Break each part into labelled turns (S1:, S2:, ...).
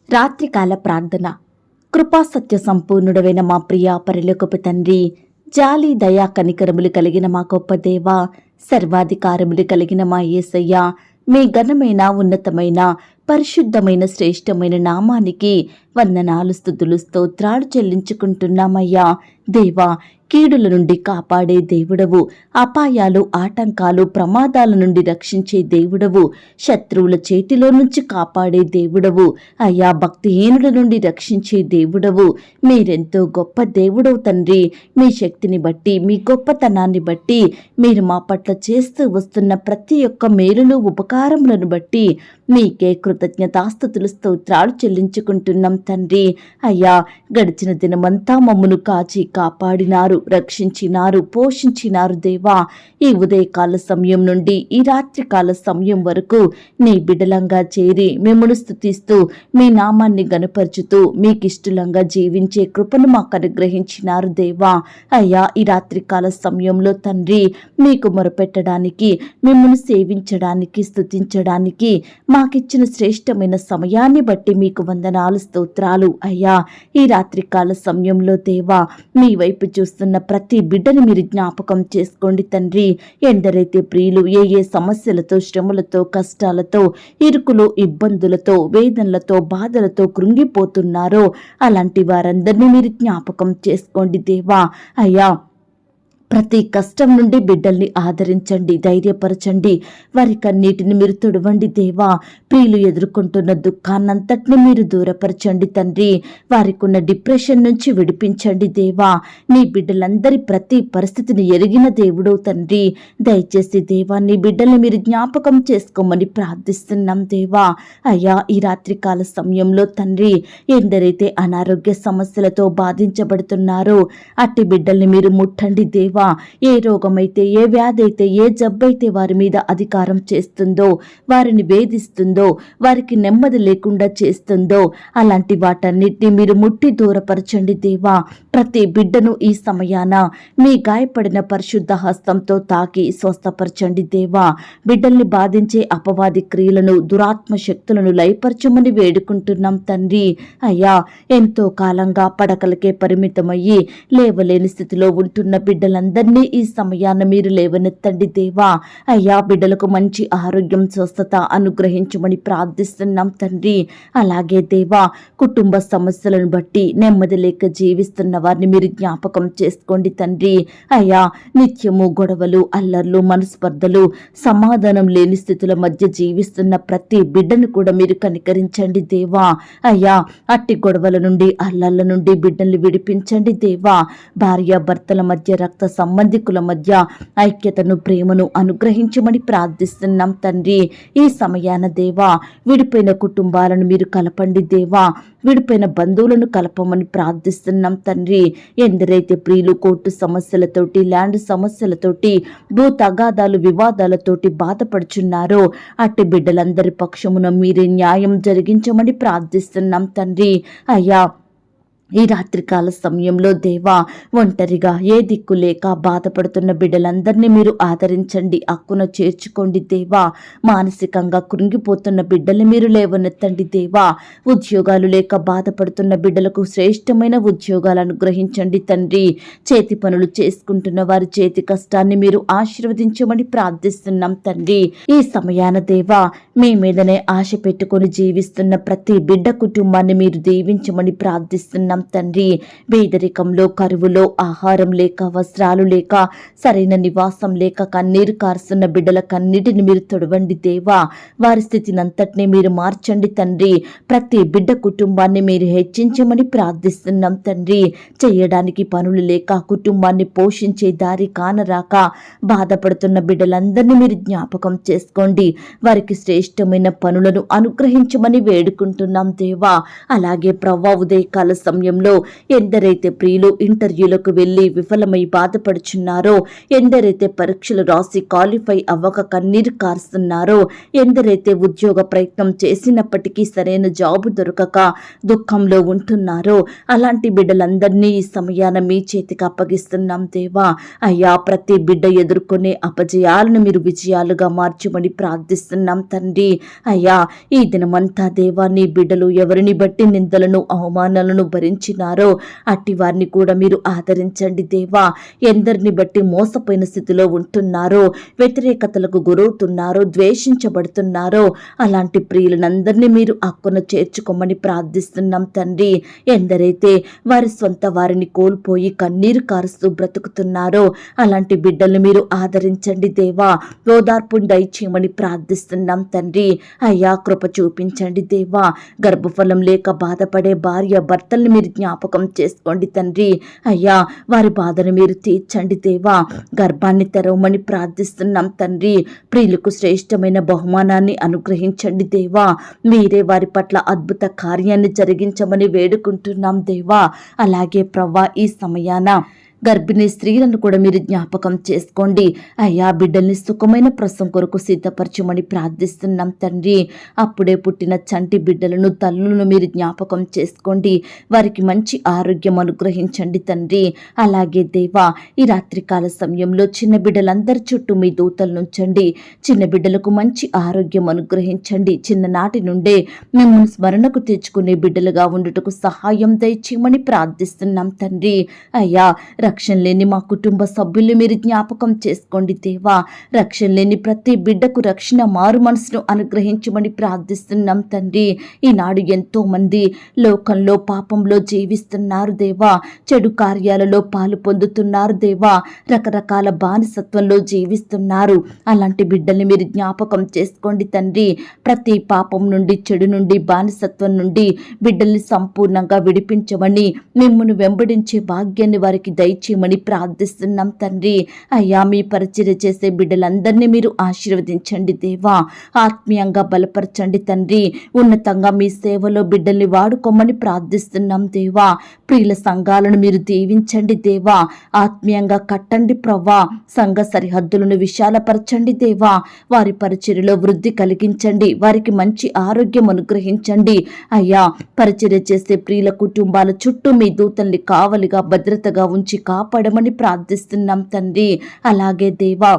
S1: రాత్రికాల ప్రార్థన. కృపా సత్య సంపూర్ణుడైన మా ప్రియ పరలోకపు తండ్రి, జాలి దయా కనికరములు కలిగిన మా గొప్ప దేవ, సర్వాధికారములు కలిగిన మా యేసయ్య, మీ ఘనమైన ఉన్నతమైన పరిశుద్ధమైన శ్రేష్టమైన నామానికి వందనాలు స్తుతులు స్తోత్రాలు చెల్లించుకుంటున్నామయ్యా. దేవా, కీడుల నుండి కాపాడే దేవుడవు, అపాయాలు ఆటంకాలు ప్రమాదాల నుండి రక్షించే దేవుడవు, శత్రువుల చేతిలో నుంచి కాపాడే దేవుడవు, అయ్యా భక్తిహీనుల నుండి రక్షించే దేవుడవు. మీరెంతో గొప్ప దేవుడవు తండ్రి. మీ శక్తిని బట్టి, మీ గొప్పతనాన్ని బట్టి, మీరు మా పట్ల చేస్తూ వస్తున్న ప్రతి ఒక్క మేలును ఉపకారములను బట్టి మీకే కృతజ్ఞతాస్తుతులు స్తోత్రాలు చెల్లించుకుంటున్నాం తండ్రి. అయ్యా, గడిచిన దినమంతా మమ్మను కాచి కాపాడినారు, రక్షించినారు, పోషించినారు దేవా. ఈ ఉదయకాల సమయం నుండి ఈ రాత్రికాల సమయం వరకు నీ బిడలంగా చేరి మిమ్మల్ని స్తుతిస్తూ మీ నామాన్ని గనుపరుచుతూ మీకిష్టలంగా జీవించే కృపను మాకు అనుగ్రహించినారు దేవా. అయ్యా, ఈ రాత్రికాల సమయంలో తండ్రి మీకు మొరపెట్టడానికి, మిమ్మల్ని సేవించడానికి, స్తుతించడానికి మాకిచ్చిన శ్రేష్టమైన సమయాన్ని బట్టి మీకు వందనాలు స్తోత్రాలు. అయ్యా, ఈ రాత్రికాల సమయంలో దేవా, మీ వైపు చూస్తున్న ప్రతి బిడ్డని మీరు జ్ఞాపకం చేసుకోండి తండ్రి. ఎందరైతే ప్రియులు ఏ సమస్యలతో, శ్రమలతో, కష్టాలతో, ఇరుకులో, ఇబ్బందులతో, వేదనలతో, బాధలతో కృంగిపోతున్నారో అలాంటి వారందరినీ మీరు జ్ఞాపకం చేసుకోండి దేవా. అయ్యా, ప్రతి కష్టం నుండి బిడ్డల్ని ఆదరించండి, ధైర్యపరచండి, వారి కన్నీటిని మీరు తుడవండి దేవా. ప్రియులు ఎదుర్కొంటున్న దుఃఖాన్నంతటిని మీరు దూరపరచండి తండ్రి. వారికి ఉన్న డిప్రెషన్ నుంచి విడిపించండి దేవా. నీ బిడ్డలందరి ప్రతి పరిస్థితిని ఎరిగిన దేవుడు తండ్రి. దయచేసి దేవా, నీ బిడ్డల్ని మీరు జ్ఞాపకం చేసుకోమని ప్రార్థిస్తున్నాం దేవా. అయ్యా, ఈ రాత్రికాల సమయంలో తండ్రి, ఎందరైతే అనారోగ్య సమస్యలతో బాధించబడుతున్నారో అట్టి బిడ్డల్ని మీరు ముట్టండి దేవా. ఏ రోగమైతే, ఏ వ్యాధి అయితే, ఏ జబ్బైతే వారి మీద అధికారం చేస్తుందో, వారిని వేధిస్తుందో, వారికి నెమ్మది లేకుండా చేస్తుందో అలాంటి వాటన్నిటిని మీరు ముట్టి దూరపరచండి దేవా. ప్రతి బిడ్డను ఈ సమయాన మీ గాయపడిన పరిశుద్ధ హస్తంతో తాకి స్వస్థపరచండి దేవా. బిడ్డల్ని బాధించే అపవాది క్రియలను, దురాత్మ శక్తులను లయపరచమని వేడుకుంటున్నాం తండ్రి. అయ్యా, ఎంతో కాలంగా పడకలకే పరిమితమయ్యి లేవలేని స్థితిలో ఉంటున్న బిడ్డలందరినీ ఈ సమయాన్ని మీరు లేవనెత్తండి దేవా. అయ్యా, బిడ్డలకు మంచి ఆరోగ్యం, స్వస్థత అనుగ్రహించమని ప్రార్థిస్తున్నాం తండ్రి. అలాగే దేవా, కుటుంబ సమస్యలను బట్టి నెమ్మది లేక జీవిస్తున్న వారిని మీరు జ్ఞాపకం చేసుకోండి తండ్రి. అయ్యా, నిత్యము గొడవలు, అల్లర్లు, మనస్పర్ధలు, సమాధానం లేని స్థితుల మధ్య జీవిస్తున్న ప్రతి బిడ్డను కూడా మీరు కనికరించండి దేవా. అయ్యా, అట్టి గొడవల నుండి, అల్లర్ల నుండి బిడ్డల్ని విడిపించండి దేవా. భార్యాభర్తల మధ్య, రక్త సంబంధికుల మధ్య ఐక్యతను, ప్రేమను అనుగ్రహించమని ప్రార్థిస్తున్నాం తండ్రి. ఈ సమయాన దేవా, విడిపోయిన కుటుంబాలను మీరు కలపండి దేవా. విడిపోయిన బంధువులను కలపమని ప్రార్థిస్తున్నాం తండ్రి. ఎందరైతే ప్రియులు కోర్టు సమస్యలతోటి, ల్యాండ్ సమస్యలతోటి, భూ తగాదాలు, వివాదాలతోటి బాధపడుచున్నారో అట్టి బిడ్డలందరి పక్షమున మీరే న్యాయం జరిగించమని ప్రార్థిస్తున్నాం తండ్రి. అయ్యా, ఈ రాత్రికాల సమయంలో దేవా, ఒంటరిగా ఏ దిక్కు లేక బాధపడుతున్న బిడ్డలందరినీ మీరు ఆదరించండి, హక్కున చేర్చుకోండి దేవా. మానసికంగా కృంగిపోతున్న బిడ్డల్ని మీరు లేవనెత్తండి దేవా. ఉద్యోగాలు లేక బాధపడుతున్న బిడ్డలకు శ్రేష్టమైన ఉద్యోగాలు అనుగ్రహించండి తండ్రి. చేతి పనులు చేసుకుంటున్న వారి చేతి కష్టాన్ని మీరు ఆశీర్వదించమని ప్రార్థిస్తున్నాం తండ్రి. ఈ సమయాన దేవా, మీ మీదనే ఆశ పెట్టుకొని జీవిస్తున్న ప్రతి బిడ్డ కుటుంబాన్ని మీరు దీవించమని ప్రార్థిస్తున్నాం తండ్రి. పేదరికంలో, కరువులో, ఆహారం లేక, వస్త్రాలు లేక, సరైన నివాసం లేక కన్నీరు కారుస్తున్న బిడ్డల కన్నీటిని మీరు తొడవండి దేవా. వారి స్థితిని అంతటినీ మీరు మార్చండి తండ్రి. ప్రతి బిడ్డ కుటుంబాన్ని మీరు హెచ్చించమని ప్రార్థిస్తున్నాం తండ్రి. చేయడానికి పనులు లేక, కుటుంబాన్ని పోషించే దారి కానరాక బాధపడుతున్న బిడ్డలందరినీ మీరు జ్ఞాపకం చేసుకోండి. వారికి శ్రేష్టమైన పనులను అనుగ్రహించమని వేడుకుంటున్నాం దేవా. అలాగే ప్రవ్వా, ఉదయకాల సమయం సమయంలో ఎందరైతే ప్రియులు ఇంటర్వ్యూలకు వెళ్లి విఫలమై బాధపడుచున్నారో, ఎందరైతే పరీక్షలు రాసి క్వాలిఫై అవ్వక కన్నీరు కారుస్తున్నారో, ఎందరైతే ఉద్యోగ ప్రయత్నం చేసినప్పటికీ సరైన జాబు దొరకక దుఃఖంలో ఉంటున్నారో అలాంటి బిడ్డలందరినీ ఈ సమయాన మీ చేతికి అప్పగిస్తున్నాం దేవా. అయ్యా, ప్రతి బిడ్డ ఎదుర్కొనే అపజయాలను మీరు విజయాలుగా మార్చమని ప్రార్థిస్తున్నాం తండ్రి. అయ్యా, ఈ దినమంతా దేవా నీ బిడ్డలు ఎవరిని బట్టి నిందలను అవమానాలను భరించినారో అట్టి వారిని కూడా మీరు ఆదరించండి దేవా. ఎందరిని బట్టి మోసపోయిన స్థితిలో ఉంటున్నారో, వ్యతిరేకతలకు గురవుతున్నారో, ద్వేషించబడుతున్నారో అలాంటి ప్రియులనందరినీ మీరు అక్కున చేర్చుకోమని ప్రార్థిస్తున్నాం తండ్రి. ఎందరైతే వారి సొంత వారిని కోల్పోయి కన్నీరు కారుస్తూ బ్రతుకుతున్నారో అలాంటి బిడ్డల్ని మీరు ఆదరించండి దేవా. ఓదార్పుని దయచేయమని ప్రార్థిస్తున్నాం తండ్రి. అయ్యా, కృప చూపించండి దేవా. గర్భఫలం లేక బాధపడే భార్య భర్తల్ని మీరు జ్ఞాపకం చేసుకోండి తండ్రి. అయ్యా, వారి బాధను మీరు తీర్చండి దేవా. గర్భాన్ని తెరవమని ప్రార్థిస్తున్నాం తండ్రి. ప్రియులకు శ్రేష్టమైన బహుమానాన్ని అనుగ్రహించండి దేవా. మీరే వారి పట్ల అద్భుత కార్యాన్ని జరిగించమని వేడుకుంటున్నాం దేవా. అలాగే ప్రవ్వా, ఈ సమయాన గర్భిణీ స్త్రీలను కూడా మీరు జ్ఞాపకం చేసుకోండి. అయ్యా, బిడ్డల్ని సుఖమైన ప్రసవం కొరకు సిద్ధపరచమని ప్రార్థిస్తున్నాం తండ్రి. అప్పుడే పుట్టిన చంటి బిడ్డలను తల్లులను మీరు జ్ఞాపకం చేసుకోండి. వారికి మంచి ఆరోగ్యం అనుగ్రహించండి తండ్రి. అలాగే దేవా, ఈ రాత్రికాల సమయంలో చిన్న బిడ్డలందరి చుట్టూ మీ దూతలు నుంచండి. చిన్న బిడ్డలకు మంచి ఆరోగ్యం అనుగ్రహించండి. చిన్ననాటి నుండే మిమ్మల్ని స్మరణకు తెచ్చుకునే బిడ్డలుగా ఉండుటకు సహాయం దయచేయమని ప్రార్థిస్తున్నాం తండ్రి. అయ్యా, రక్షణ లేని మా కుటుంబ సభ్యులు మీరు జ్ఞాపకం చేసుకోండి దేవా. రక్షణ లేని ప్రతి బిడ్డకు రక్షణ మారు మనసును అనుగ్రహించమని ప్రార్థిస్తున్నాం తండ్రి. ఈనాడు ఎంతో మంది లోకంలో పాపంలో జీవిస్తున్నారు దేవా. చెడు కార్యాలలో పాలు పొందుతున్నారు దేవా. రకరకాల బానిసత్వంలో జీవిస్తున్నారు. అలాంటి బిడ్డల్ని మీరు జ్ఞాపకం చేసుకోండి తండ్రి. ప్రతి పాపం నుండి, చెడు నుండి, బానిసత్వం నుండి బిడ్డల్ని సంపూర్ణంగా విడిపించమని, మిమ్మల్ని వెంబడించే భాగ్యాన్ని వారికి దయచేయమని ప్రార్థిస్తున్నాం తండ్రి. అయ్యా, మీ పరిచర్య చేసే బిడ్డలందరినీ మీరు ఆశీర్వదించండి దేవా. ఆత్మీయంగా బలపరచండి తండ్రి. ఉన్నతంగా మీ సేవలో బిడ్డల్ని వాడుకోమని ప్రార్థిస్తున్నాం దేవా. ప్రియుల సంఘాలను మీరు దీవించండి దేవా. ఆత్మీయంగా కట్టండి ప్రవ్వా. సంఘ సరిహద్దులను విశాలపరచండి దేవా. వారి పరిచర్యలో వృద్ధి కలిగించండి. వారికి మంచి ఆరోగ్యం అనుగ్రహించండి. అయ్యా, పరిచర్య చేసే ప్రియుల కుటుంబాల చుట్టూ మీ దూతల్ని కావలిగా భద్రతగా ఉంచి కాపాడమని ప్రార్థిస్తున్నాం తండ్రి. అలాగే దేవా,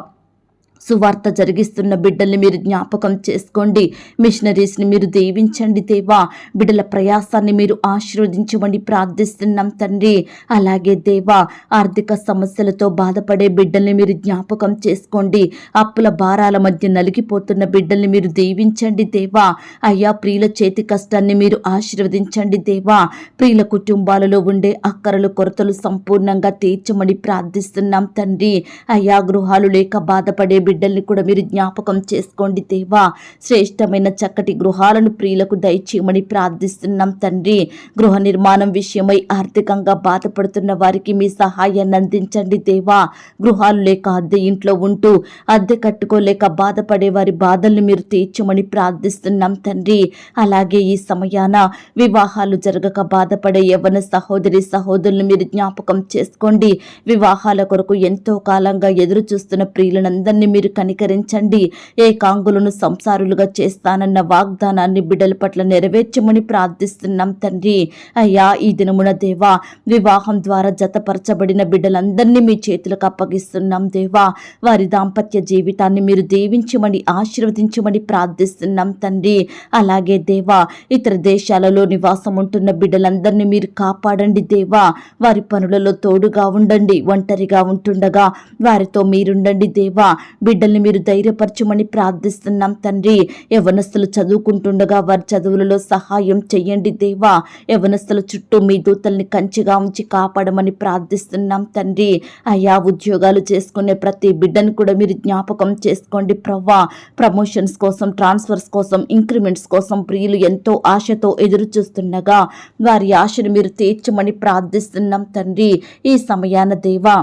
S1: సువార్త జరిగిస్తున్న బిడ్డల్ని మీరు జ్ఞాపకం చేసుకోండి. మిషనరీస్ని మీరు దీవించండి దేవా. బిడ్డల ప్రయాసాన్ని మీరు ఆశీర్వదించమని ప్రార్థిస్తున్నాం తండ్రి. అలాగే దేవా, ఆర్థిక సమస్యలతో బాధపడే బిడ్డల్ని మీరు జ్ఞాపకం చేసుకోండి. అప్పుల భారాల మధ్య నలిగిపోతున్న బిడ్డల్ని మీరు దీవించండి దేవా. అయ్యా, ప్రియుల చేతి కష్టాన్ని మీరు ఆశీర్వదించండి దేవా. ప్రియుల కుటుంబాలలో ఉండే అక్కరలు కొరతలు సంపూర్ణంగా తీర్చమని ప్రార్థిస్తున్నాం తండ్రి. అయ్యా, గృహాలు లేక బాధపడే బిడ్డల్ని కూడా మీరు జ్ఞాపకం చేసుకోండి దేవా. శ్రేష్టమైన చక్కటి గృహాలను ప్రియులకు దయచేయమని ప్రార్థిస్తున్నాం తండ్రి. గృహ నిర్మాణం విషయమై ఆర్థికంగా బాధపడుతున్న వారికి మీ సహాయాన్ని అందించండి దేవా. గృహాలు లేక అద్దె ఇంట్లో ఉంటూ అద్దె కట్టుకోలేక బాధపడే వారి బాధల్ని మీరు తీర్చమని ప్రార్థిస్తున్నాం తండ్రి. అలాగే ఈ సమయాన వివాహాలు జరగక బాధపడే యవ్వన సహోదరి సహోదరులు మీరు జ్ఞాపకం చేసుకోండి. వివాహాల కొరకు ఎంతో కాలంగా ఎదురు చూస్తున్న ప్రియులందరినీ మీరు కనికరించండి. ఏకాంగులను సంసారులుగా చేస్తానన్న వాగ్దానాన్ని బిడ్డల పట్ల నెరవేర్చమని ప్రార్థిస్తున్నాం తండ్రి. అయ్యా, ఈ దినమున దేవా, వివాహం ద్వారా జతపరచబడిన బిడ్డలందరినీ మీ చేతులకు అప్పగిస్తున్నాం దేవా. వారి దాంపత్య జీవితాన్ని మీరు దీవించమని ఆశీర్వదించమని ప్రార్థిస్తున్నాం తండ్రి. అలాగే దేవా, ఇతర దేశాలలో నివాసం ఉంటున్న బిడ్డలందరినీ మీరు కాపాడండి దేవా. వారి పనులలో తోడుగా ఉండండి. ఒంటరిగా ఉంటుండగా వారితో మీరుండండి దేవా. బిడ్డల్ని మీరు ధైర్యపరచమని ప్రార్థిస్తున్నాం తండ్రి. యవనస్తులు చదువుకుంటుండగా వారి చదువులలో సహాయం చెయ్యండి దేవా. యవనస్తుల చుట్టూ మీ దూతల్ని కంచిగా ఉంచి కాపాడమని ప్రార్థిస్తున్నాం తండ్రి. అయ్యా, ఉద్యోగాలు చేసుకునే ప్రతి బిడ్డను కూడా మీరు జ్ఞాపకం చేసుకోండి ప్రవ్వా. ప్రమోషన్స్ కోసం, ట్రాన్స్ఫర్స్ కోసం, ఇంక్రిమెంట్స్ కోసం ప్రియులు ఎంతో ఆశతో ఎదురు చూస్తుండగా వారి ఆశను మీరు తీర్చమని ప్రార్థిస్తున్నాం తండ్రి. ఈ సమయాన దేవా,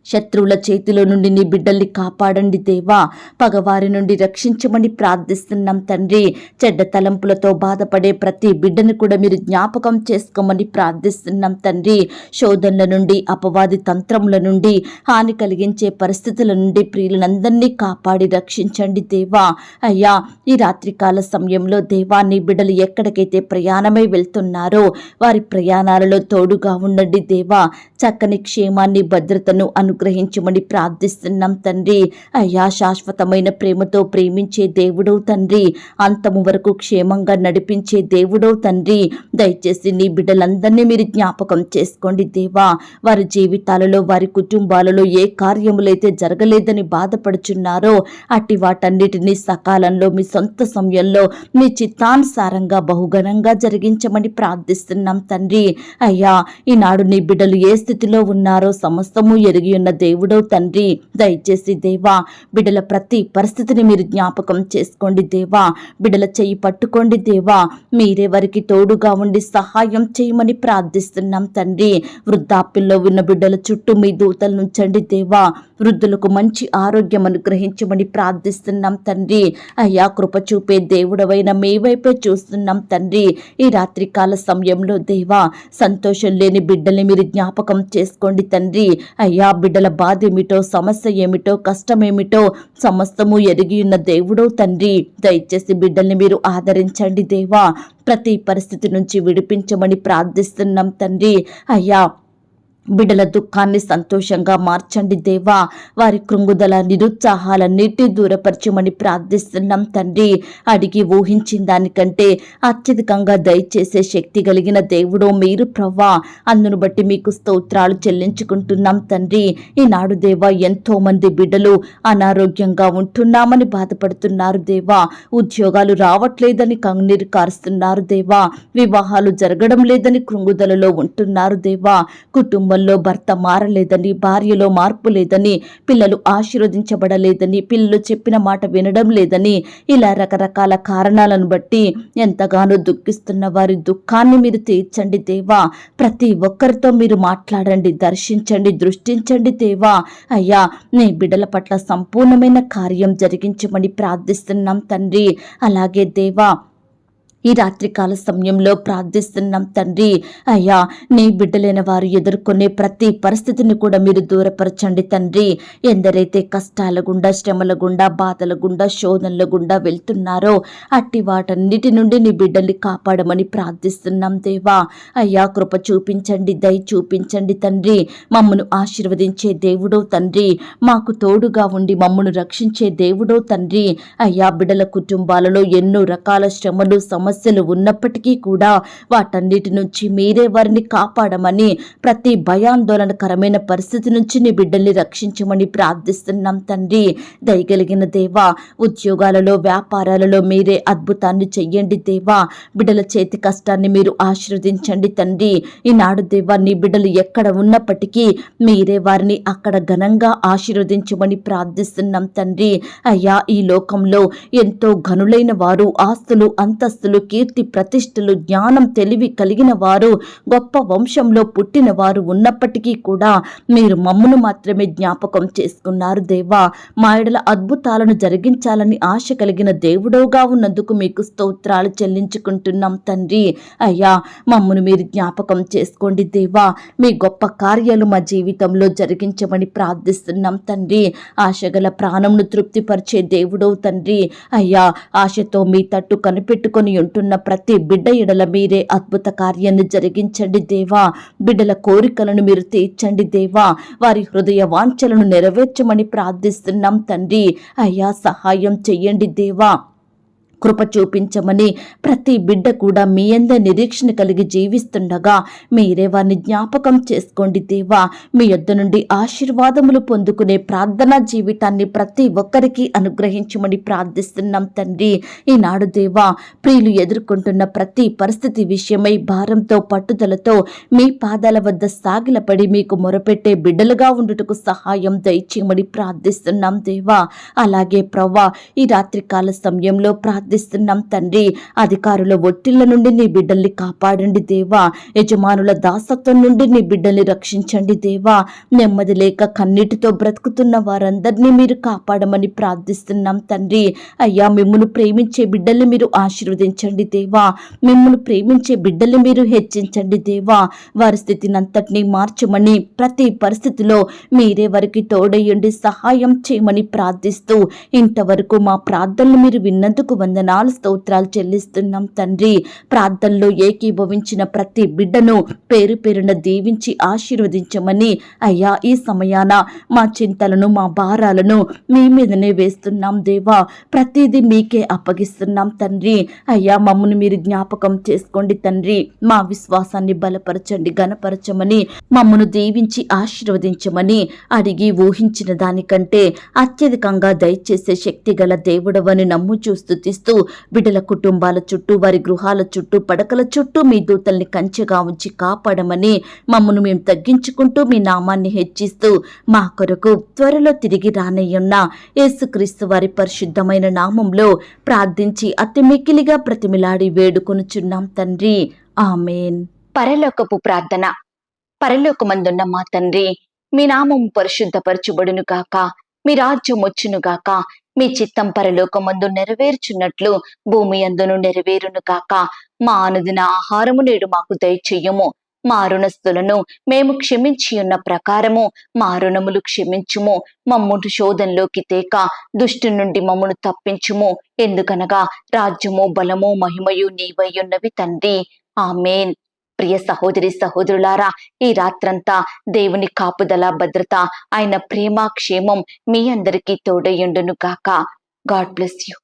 S1: శత్రువుల చేతిలో నుండి నీ బిడ్డల్ని కాపాడండి దేవా. పగవారి నుండి రక్షించమని ప్రార్థిస్తున్నాం తండ్రి. చెడ్డ తలంపులతో బాధపడే ప్రతి బిడ్డను కూడా మీరు జ్ఞాపకం చేసుకోమని ప్రార్థిస్తున్నాం తండ్రి. శోధనల నుండి, అపవాది తంత్రముల నుండి, హాని కలిగించే పరిస్థితుల నుండి ప్రియులందరినీ కాపాడి రక్షించండి దేవా. అయ్యా, ఈ రాత్రికాల సమయంలో దేవా, నీ బిడ్డలు ఎక్కడికైతే ప్రయాణమై వెళ్తున్నారో వారి ప్రయాణాలలో తోడుగా ఉండండి దేవా. చక్కని క్షేమాన్ని, భద్రతను అనుగ్రహించమని ప్రార్థిస్తున్నాం తండ్రి. అయ్యా, శాశ్వతమైన ప్రేమతో ప్రేమించే దేవుడో తండ్రి, అంతము వరకు క్షేమంగా నడిపించే దేవుడో తండ్రి, దయచేసి నీ బిడ్డలందరినీ మీరు జ్ఞాపకం చేసుకోండి దేవా. వారి జీవితాలలో, వారి కుటుంబాలలో ఏ కార్యములైతే జరగలేదని బాధపడుచున్నారో అట్టి వాటన్నిటినీ సకాలంలో మీ సొంత సమయంలో మీ చిత్తానుసారంగా బహుఘనంగా జరిగించమని ప్రార్థిస్తున్నాం తండ్రి. అయ్యా, ఈనాడు నీ బిడ్డలు ఏ స్థితిలో ఉన్నారో సమస్తము ఎరిగి ఉన్న దేవుడో తండ్రి, దయచేసి దేవా బిడ్డల ప్రతి పరిస్థితిని మీరు జ్ఞాపకం చేసుకోండి దేవా. బిడ్డల చెయ్యి పట్టుకోండి దేవా. మీరే వారికి తోడుగా ఉండి సహాయం చేయమని ప్రార్థిస్తున్నాం తండ్రి. వృద్ధాప్యంలో ఉన్న బిడ్డల చుట్టూ మీ దూతలు నుంచండి దేవా. వృద్ధులకు మంచి ఆరోగ్యం అనుగ్రహించమని ప్రార్థిస్తున్నాం తండ్రి. అయ్యా, కృప చూపే దేవుడవైన మీ వైపే చూస్తున్నాం తండ్రి. ఈ రాత్రికాల సమయంలో దేవా, సంతోషం లేని బిడ్డల్ని మీరు జ్ఞాపకం చేసుకోండి తండ్రి. అయ్యా, బిడ్డల బాధ ఏమిటో, సమస్య ఏమిటో, కష్టమేమిటో సమస్తము ఎరిగి ఉన్న దేవుడో తండ్రి, దయచేసి బిడ్డల్ని మీరు ఆదరించండి దేవా. ప్రతి పరిస్థితి నుంచి విడిపించమని ప్రార్థిస్తున్నాం తండ్రి. అయ్యా, బిడ్డల దుఃఖాన్ని సంతోషంగా మార్చండి దేవా. వారి కృంగుదల, నిరుత్సాహాలన్నిటి దూరపరచమని ప్రార్థిస్తున్నాం తండ్రి. అడిగి ఊహించిన దానికంటే అత్యధికంగా దయచేసే శక్తి కలిగిన దేవుడో మీరు ప్రవ్వా. అందును బట్టి మీకు స్తోత్రాలు చెల్లించుకుంటున్నాం తండ్రి. ఈనాడు దేవా, ఎంతో మంది బిడ్డలు అనారోగ్యంగా ఉంటున్నామని బాధపడుతున్నారు దేవా. ఉద్యోగాలు రావట్లేదని కన్నీరు కారుస్తున్నారు దేవా. వివాహాలు జరగడం లేదని కృంగుదలలో ఉంటున్నారు దేవా. కుటుంబంలో భర్త మారలేదని, భార్యలో మార్పు లేదని, పిల్లలు ఆశీర్వదించబడలేదని, పిల్లలు చెప్పిన మాట వినడం లేదని, ఇలా రకరకాల కారణాలను బట్టి ఎంతగానో దుఃఖిస్తున్న వారి దుఃఖాన్ని మీరు తీర్చండి దేవా. ప్రతి ఒక్కరితో మీరు మాట్లాడండి, దర్శించండి, దృష్టించండి దేవా. అయ్యా, నీ బిడ్డల పట్ల సంపూర్ణమైన కార్యం జరిగించమని ప్రార్థిస్తున్నాం తండ్రి. అలాగే దేవా, ఈ రాత్రికాల సమయంలో ప్రార్థిస్తున్నాం తండ్రి. అయ్యా, నీ బిడ్డలైన వారు ఎదుర్కొనే ప్రతి పరిస్థితిని కూడా మీరు దూరపరచండి తండ్రి. ఎందరైతే కష్టాల గుండా, శ్రమల గుండా, బాధల గుండా, శోధనల గుండా వెళ్తున్నారో అట్టి వాటన్నిటి నుండి నీ బిడ్డల్ని కాపాడమని ప్రార్థిస్తున్నాం దేవా. అయ్యా, కృప చూపించండి, దయ చూపించండి తండ్రి. మమ్మను ఆశీర్వదించే దేవుడో తండ్రి, మాకు తోడుగా ఉండి మమ్మను రక్షించే దేవుడో తండ్రి. అయ్యా, బిడ్డల కుటుంబాలలో ఎన్నో రకాల శ్రమలు, సమస్యలు ఉన్నప్పటికీ కూడా వాటన్నిటి నుంచి మీరే వారిని కాపాడమని, ప్రతి భయాందోళనకరమైన పరిస్థితి నుంచి నీ బిడ్డల్ని రక్షించమని ప్రార్థిస్తున్నాం తండ్రి. దయగలిగిన దేవా, ఉద్యోగాలలో, వ్యాపారాలలో మీరే అద్భుతాన్ని చెయ్యండి దేవా. బిడ్డల చేతి కష్టాన్ని మీరు ఆశీర్వదించండి తండ్రి. ఈనాడు దేవా, నీ బిడ్డలు ఎక్కడ ఉన్నప్పటికీ మీరే వారిని అక్కడ ఘనంగా ఆశీర్వదించమని ప్రార్థిస్తున్నాం తండ్రి. అయ్యా, ఈ లోకంలో ఎంతో ఘనులైన వారు, ఆస్తులు, అంతస్తులు, కీర్తి, ప్రతిష్టలు, జ్ఞానం, తెలివి కలిగిన వారు, గొప్ప వంశంలో పుట్టిన వారు ఉన్నప్పటికీ కూడా మీరు మమ్మను మాత్రమే జ్ఞాపకం చేసుకున్నారు దేవా. మా ఎడల అద్భుతాలను జరిగించాలని ఆశ కలిగిన దేవుడోగా ఉన్నందుకు మీకు స్తోత్రాలు చెల్లించుకుంటున్నాం తండ్రి. అయ్యా, మమ్మను మీరు జ్ఞాపకం చేసుకోండి దేవా. మీ గొప్ప కార్యాలు మా జీవితంలో జరిగించమని ప్రార్థిస్తున్నాం తండ్రి. ఆశగల ప్రాణంను తృప్తిపరిచే దేవుడో తండ్రి. అయ్యా, ఆశతో మీ తట్టు కనిపెట్టుకొని ఉంటున్న ప్రతి బిడ్డ ఎడల మీరే అద్భుత కార్యాన్ని జరిగించండి దేవా. బిడ్డల కోరికలను మీరు తీర్చండి దేవా. వారి హృదయ వాంఛలను నెరవేర్చమని ప్రార్థిస్తున్నాం తండ్రి. అయ్యా, సహాయం చెయ్యండి దేవా. కృప చూపించమని ప్రతి బిడ్డ కూడా మీ అందే నిరీక్షణ కలిగి జీవిస్తుండగా మీరే వారిని జ్ఞాపకం చేసుకోండి దేవా. మీ యొద్ద నుండి ఆశీర్వాదములు పొందుకునే ప్రార్థనా జీవితాన్ని ప్రతి ఒక్కరికి అనుగ్రహించమని ప్రార్థిస్తున్నాం తండ్రి. ఈనాడు దేవా, ప్రియులు ఎదుర్కొంటున్న ప్రతి పరిస్థితి విషయమై భారంతో, పట్టుదలతో మీ పాదాల వద్ద సాగిలపడి మీకు మొరపెట్టే బిడ్డలుగా ఉండుటకు సహాయం దయచేయమని ప్రార్థిస్తున్నాం దేవా. అలాగే ప్రవ్వా, ఈ రాత్రికాల సమయంలో ప్రార్థిస్తున్నాం తండ్రి. అధికారుల ఒత్తిళ్ల నుండి నీ బిడ్డల్ని కాపాడండి దేవా. యజమానుల దాసత్వం నుండి నీ బిడ్డల్ని రక్షించండి దేవా. నెమ్మది లేక కన్నీటితో బ్రతుకుతున్న వారందరినీ మీరు కాపాడమని ప్రార్థిస్తున్నాం తండ్రి. అయ్యా, మిమ్మును ప్రేమించే బిడ్డల్ని మీరు ఆశీర్వదించండి దేవా. మిమ్మును ప్రేమించే బిడ్డల్ని మీరు హెచ్చించండి దేవా. వారి స్థితిని అంతటినీ మార్చమని, ప్రతి పరిస్థితిలో మీరే వారికి తోడయ్యండి, సహాయం చేయమని ప్రార్థిస్తూ ఇంతవరకు మా ప్రార్థనలు మీరు విన్నందుకు వందనాలు, స్తోత్రాలు చెల్లిస్తున్నాం తండ్రి. ప్రార్థనలో ఏకీభవించిన ప్రతి బిడ్డను పేరు పేరున దీవించి ఆశీర్వదించమని అయ్యా, ఈ సమయాన మా చింతలను, మా భారాలను మీ మీదనే వేస్తున్నాం దేవా. ప్రతిదీ మీకే అప్పగిస్తున్నాం తండ్రి. అయ్యా, మమ్మల్ని మీరు జ్ఞాపకం చేసుకోండి తండ్రి. మా విశ్వాసాన్ని బలపరచండి, ఘనపరచమని, మమ్మను దీవించి ఆశీర్వదించమని అడిగి ఊహించిన దానికంటే అత్యధికంగా దయచేసే శక్తి గల దేవుడవని నమ్ముచూ స్తుతిస్తూ బిడ్డల కుటుంబాల చుట్టూ, వారి గృహాల చుట్టూ, పడకల చుట్టూ మీ దూతల్ని కంచెగా ఉంచి కాపాడమని, మమ్మను మేము తగ్గించుకుంటూ మీ నామాన్ని హెచ్చిస్తూ మా కొరకు త్వరలో తిరిగి రానయ్యున్న యేసుక్రీస్తు వారి పరిశుద్ధమైన నామంలో ప్రార్థించి అతి మిక్కిలిగా ప్రతిమిలాడి వేడుకొనుచున్నాం తండ్రి. ఆమేన్. పరలోకపు ప్రార్థన. పరలోకమందున్న మా తండ్రి, మీ నామము పరిశుద్ధపరచుబడును గాక, మీ రాజ్యం వచ్చును గాక, మీ చిత్తం పరలోకమందు నెరవేర్చున్నట్లు భూమి యందును నెరవేరును గాక. మా అనుదిన ఆహారము నేడు మాకు దయచెయ్యము. మా రుణస్థులను మేము క్షమించి ఉన్న ప్రకారము మా రుణములు క్షమించుము. మమ్మును శోధంలోకి తేక దుష్టు నుండి మమ్మను తప్పించుము. ఎందుకనగా రాజ్యము, బలము, మహిమయు నీవయ్యున్నవి తండ్రి. ఆమేన్. ప్రియ సహోదరి సహోదరులారా, ఈ రాత్రంతా దేవుని కాపుదల, భద్రత, ఆయన ప్రేమ, క్షేమం మీ అందరికీ తోడయ్యుండును గాక. God bless you.